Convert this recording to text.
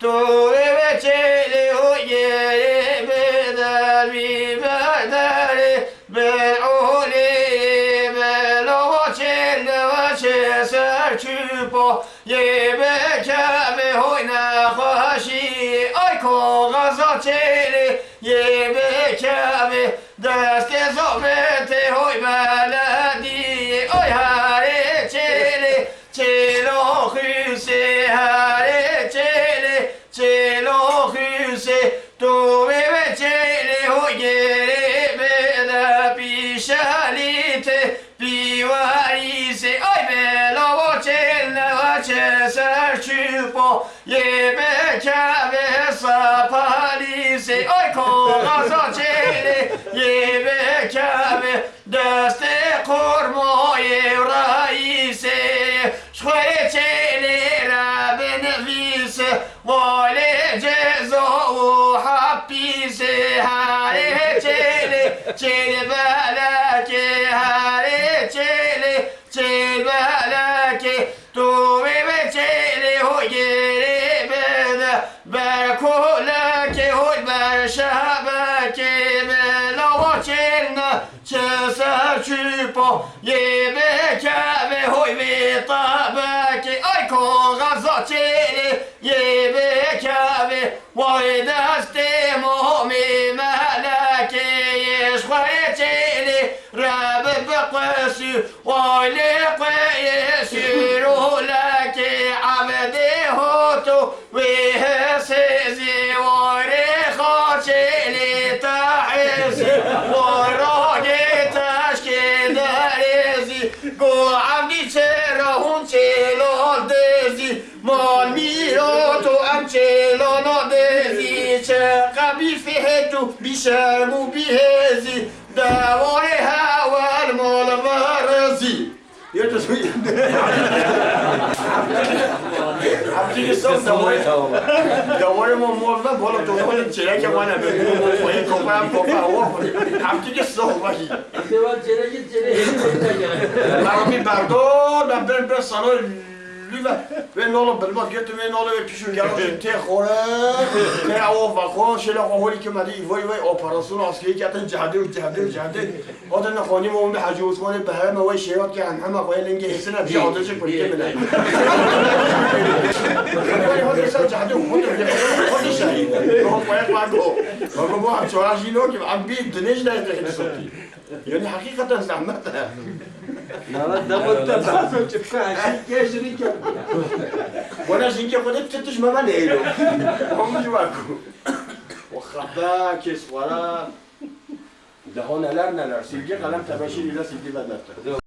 تو به چلی و گری به درمی برداری به اولی به لوچل لوچه سرچوپا یه به کبه های نخواشی آی کاغذا چلی یه به کبه دست زامت های بلدی آی هره چلی چلو خوزه هره چلی چلو خوزه تو به چلی های گری بده پیشالیت بیواریزه آی بلا و چل و چه سرچوپا یه به کبه سپالیزه آی کاغذا چلی یه به کبه دست قرمای رئیسه شوی چلی را بنویسه والی جزا و حبیسه هره چلی چلی بلکه هره چلی چلی بلکه تو به چلی و گری بده بر کلکه و بر شبکه بلا و چلنا چه سرچوپا یه به کبه های به طبکه آی کاغذا چلی یه به کبه وای دست مهمی ملکه یشخوی چلی رب بقسی وای لقیسی رو لکه عبده هاتو ویه سیزی واری خاچلی تحیزی وراغی تشکی دریزی گو عبدی چرا هون چلال دیزی مال میراتو ام چلال دیزی چه قبی فهتو بیشرمو بیهزی دوار هوال مال مرزی یه تصویر عبدی صاحب دوار ما موفق بالا دوار چرک ما نبود موفقی کوپا هم کوپا هوا کنی عبدی صاحب باشی دوار چرک برای بردار نبرن بر سالای لیوه به نالا بلمات گرتم به نالا به پیشون گرم ته خوره ته آف و خواه شلا قهوری که مده ایوای وای آپراسون آسکهی که اتن جهده و جهده و جهده آدن نخوانی ما اون به حجی عثمان به همه وای شیرات که همه قوی لنگه حسن بیشه آدرش پریده بله وای حاضر سر جهده و خود شهید روح باید بگو ما هم چوارش اینو که هم بید دنش نهیده خیلی صوتی یعنی حقیقتا زحمت نه دمت تبعث چه کشی که وانا اینکه خودت تتش ما نیلو هم جواکو و خبا کس ورا دهان نلر سیلگی قلم تباشی لیلا سیلگی بد نفته